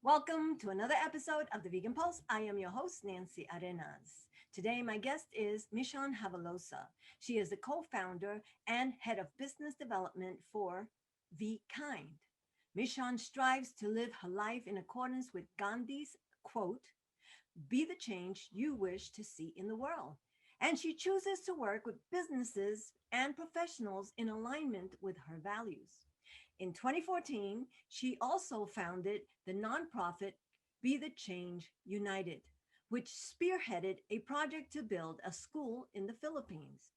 Welcome to another episode of the Vegan Pulse. I am your host, Nancy Arrenas. Today, my guest is Michon Javelosa. She is the co-founder and head of business development for vKind. Michon strives to live her life in accordance with Gandhi's quote, "Be the change you wish to see in the world." And she chooses to work with businesses and professionals in alignment with her values. In 2014, she also founded the nonprofit Be the Change United, which spearheaded a project to build a school in the Philippines.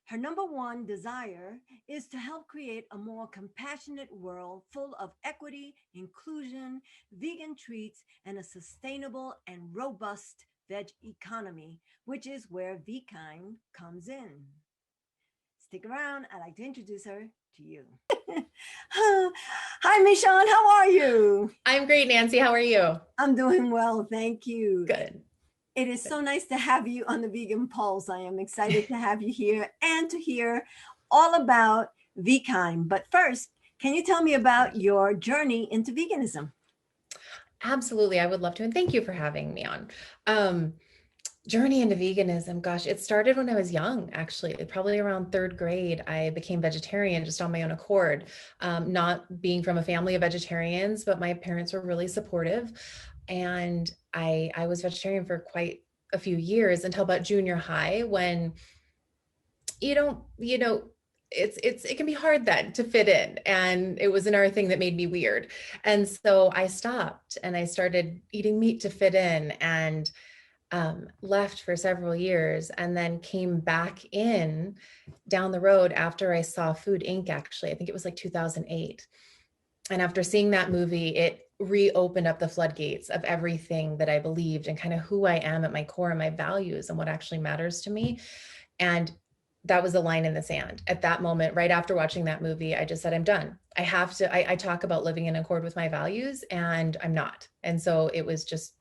Her number one desire is to help create a more compassionate world full of equity, inclusion, vegan treats, and a sustainable and robust veg economy, which is where vKind comes in. Stick around. I'd like to introduce her to you. Hi, Michon. How are you? I'm great, Nancy. How are you? I'm doing well. Thank you. Good. It is so nice to have you on the Vegan Pulse. I am excited to have you here and to hear all about vKind. But first, can you tell me about your journey into veganism? Absolutely. I would love to. And thank you for having me on. Journey into veganism. Gosh, it started when I was young, actually, probably around third grade. I became vegetarian just on my own accord, not being from a family of vegetarians, but my parents were really supportive. And I was vegetarian for quite a few years until about junior high when it can be hard then to fit in. And it was another thing that made me weird. And so I stopped and I started eating meat to fit in and left for several years and then came back in down the road after I saw Food Inc. Actually, I think it was like 2008. And after seeing that movie, it reopened up the floodgates of everything that I believed and kind of who I am at my core and my values and what actually matters to me. And that was a line in the sand. At that moment, right after watching that movie, I just said, I'm done. I have to, I talk about living in accord with my values and I'm not. And so it was just,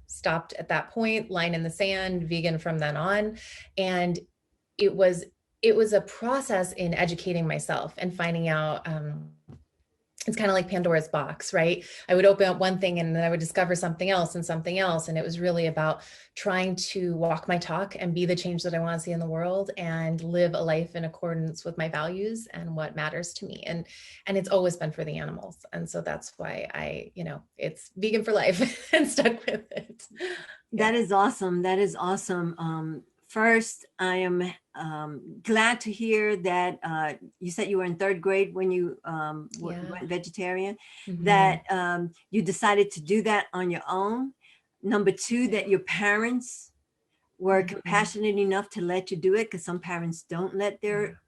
stopped at that point, line in the sand, vegan from then on. And it was a process in educating myself and finding out, it's kind of like Pandora's box, right? I would open up one thing and then I would discover something else and something else. And it was really about trying to walk my talk and be the change that I want to see in the world and live a life in accordance with my values and what matters to me. And it's always been for the animals. And so that's why it's vegan for life and stuck with it. That is awesome. That is awesome. First, I am glad to hear that you said you were in third grade when you went vegetarian, that you decided to do that on your own. Number two, that your parents were compassionate enough to let you do it, because some parents don't let their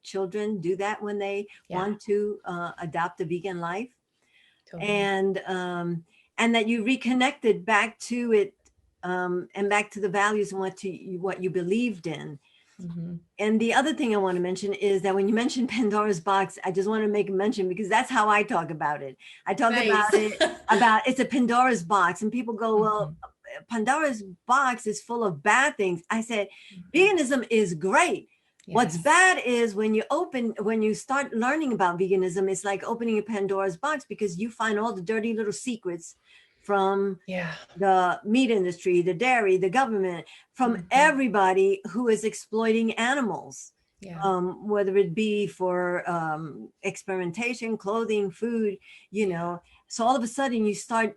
children do that when they want to adopt a vegan life. Totally. And that you reconnected back to it, and back to the values and what you believed in. And the other thing I want to mention is that when you mentioned Pandora's box, I just want to make a mention because that's how I talk about it. I talk about it it's a Pandora's box, and people go, well, Pandora's box is full of bad things. I said, veganism is great. Yes. What's bad is when you start learning about veganism, it's like opening a Pandora's box because you find all the dirty little secrets from the meat industry, the dairy, the government, from everybody who is exploiting animals, whether it be for experimentation, clothing, food, So all of a sudden you start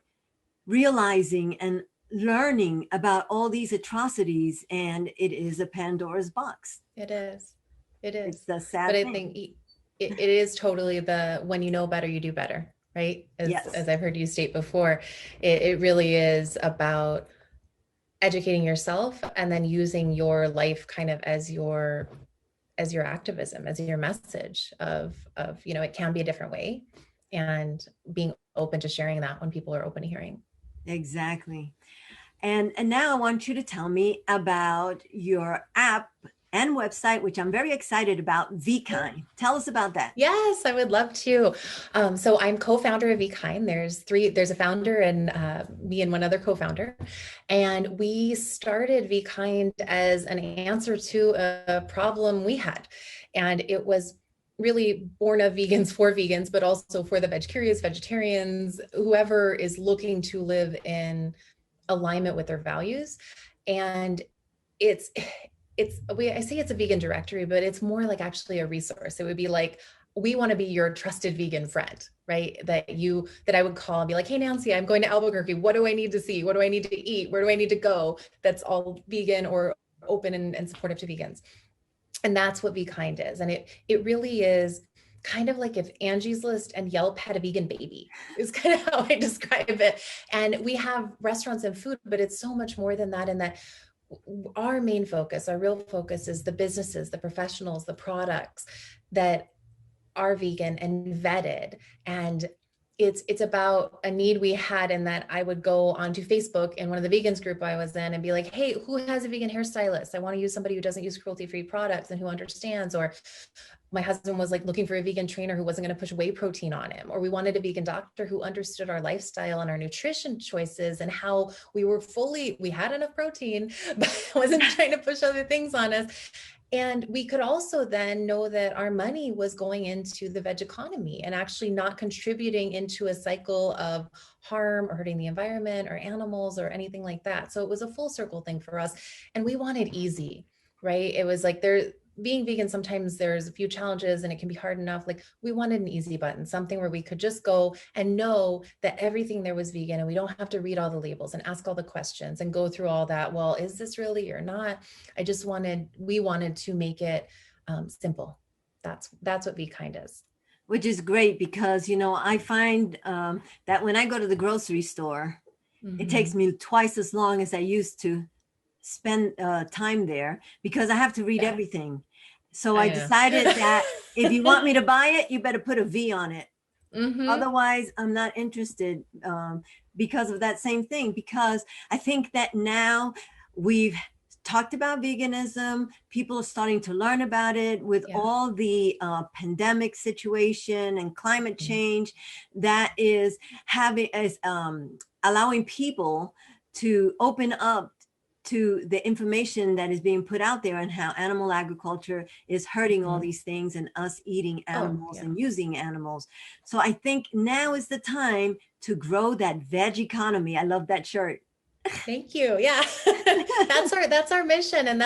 realizing and learning about all these atrocities, and it is a Pandora's box. It is. It's the sad thing. But I think it is totally when you know better, you do better. Right? As I've heard you state before, it really is about educating yourself and then using your life kind of as your activism, as your message of it can be a different way, and being open to sharing that when people are open to hearing. Exactly. And now I want you to tell me about your app and website, which I'm very excited about, vKind. Tell us about that. Yes, I would love to. So I'm co-founder of vKind. There's a founder and me and one other co-founder. And we started vKind as an answer to a problem we had. And it was really born of vegans for vegans, but also for the veg curious, vegetarians, whoever is looking to live in alignment with their values. And it's I say it's a vegan directory, but it's more like actually a resource. It would be like, we want to be your trusted vegan friend, right? That I would call and be like, hey, Nancy, I'm going to Albuquerque. What do I need to see? What do I need to eat? Where do I need to go? That's all vegan or open and supportive to vegans. And that's what vKind is. And it really is kind of like if Angie's List and Yelp had a vegan baby, is kind of how I describe it. And we have restaurants and food, but it's so much more than that. And that our main focus, our real focus is the businesses, the professionals, the products that are vegan and vetted. And it's about a need we had, in that I would go onto Facebook in one of the vegans group I was in and be like, hey, who has a vegan hairstylist? I want to use somebody who doesn't use cruelty-free products and who understands. Or my husband was like looking for a vegan trainer who wasn't going to push whey protein on him. Or we wanted a vegan doctor who understood our lifestyle and our nutrition choices and how we had enough protein, but wasn't trying to push other things on us. And we could also then know that our money was going into the veg economy and actually not contributing into a cycle of harm or hurting the environment or animals or anything like that. So it was a full circle thing for us. And we wanted easy, right? It was like being vegan, sometimes there's a few challenges and it can be hard enough. Like, we wanted an easy button, something where we could just go and know that everything there was vegan, and we don't have to read all the labels and ask all the questions and go through all that. Well, is this really or not? We wanted to make it simple. That's what vKind is. Which is great because, I find that when I go to the grocery store, it takes me twice as long as I used to spend time there, because I have to read everything. So I decided that if you want me to buy it, you better put a V on it. Otherwise, I'm not interested, because of that same thing. Because I think that now we've talked about veganism, people are starting to learn about it with all the pandemic situation and climate change that is allowing people to open up to the information that is being put out there, and how animal agriculture is hurting all these things and us eating animals and using animals. So I think now is the time to grow that veg economy. I love that shirt. Thank you. Yeah, that's our mission. And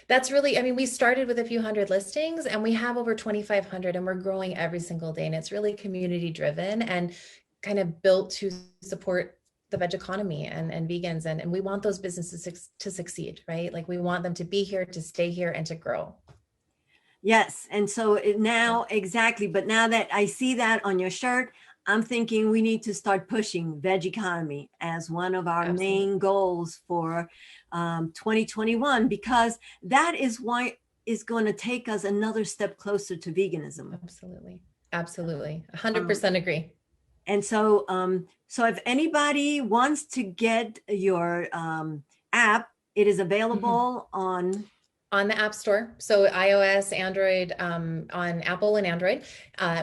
that's really, I mean, we started with a few hundred listings and we have over 2,500, and we're growing every single day. And it's really community driven and kind of built to support the veg economy and vegans. And we want those businesses to succeed, right? Like, we want them to be here, to stay here, and to grow. Yes. And so now, exactly. But now that I see that on your shirt, I'm thinking we need to start pushing veg economy as one of our main goals for 2021, because that is why is going to take us another step closer to veganism. Absolutely. 100% agree. And so, so if anybody wants to get your app, it is available on the App Store. So iOS, Android, on Apple and Android,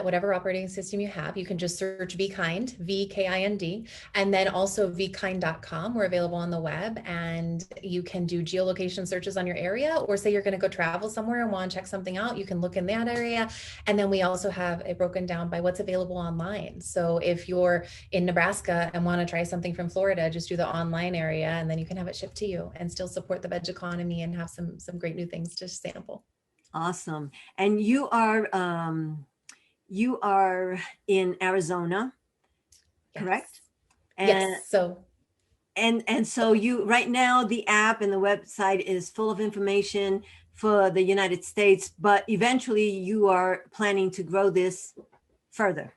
whatever operating system you have, you can just search vKind, vKind, and then also vKind.com. We're available on the web, and you can do geolocation searches on your area, or say you're going to go travel somewhere and want to check something out, you can look in that area. And then we also have it broken down by what's available online. So if you're in Nebraska and want to try something from Florida, just do the online area, and then you can have it shipped to you and still support the veg economy and have some great new things to sample. Awesome. And you are in Arizona, correct? And, yes. So and so you right now, the app and the website is full of information for the United States, but eventually you are planning to grow this further.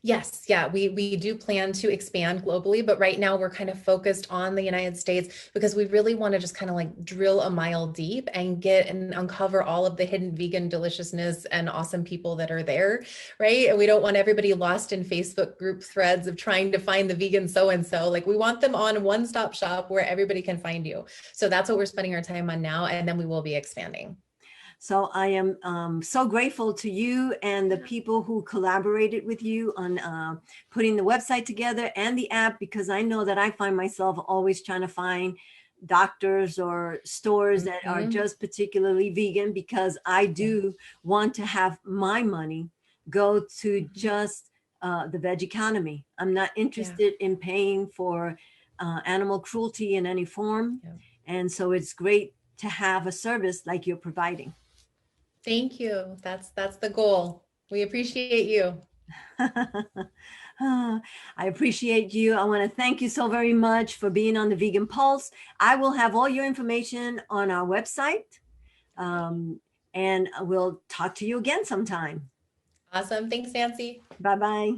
Yes. Yeah, we do plan to expand globally, but right now we're kind of focused on the United States because we really want to just kind of like drill a mile deep and get and uncover all of the hidden vegan deliciousness and awesome people that are there, right? And we don't want everybody lost in Facebook group threads of trying to find the vegan so-and-so. Like, we want them on one-stop shop where everybody can find you. So that's what we're spending our time on now, and then we will be expanding. So I am so grateful to you and the people who collaborated with you on putting the website together and the app, because I know that I find myself always trying to find doctors or stores that are just particularly vegan, because I do want to have my money go to just the veg economy. I'm not interested in paying for animal cruelty in any form. And so it's great to have a service like you're providing. Thank you. That's the goal. We appreciate you. I appreciate you. I want to thank you so very much for being on the Vegan Pulse. I will have all your information on our website. And we'll talk to you again sometime. Awesome. Thanks, Nancy. Bye-bye.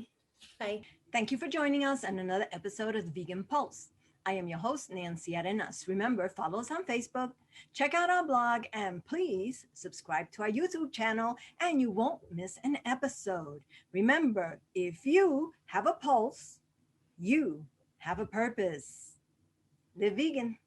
Bye. Thank you for joining us on another episode of the Vegan Pulse. I am your host, Nancy Arrenas. Remember, follow us on Facebook, check out our blog, and please subscribe to our YouTube channel, and you won't miss an episode. Remember, if you have a pulse, you have a purpose. Live vegan.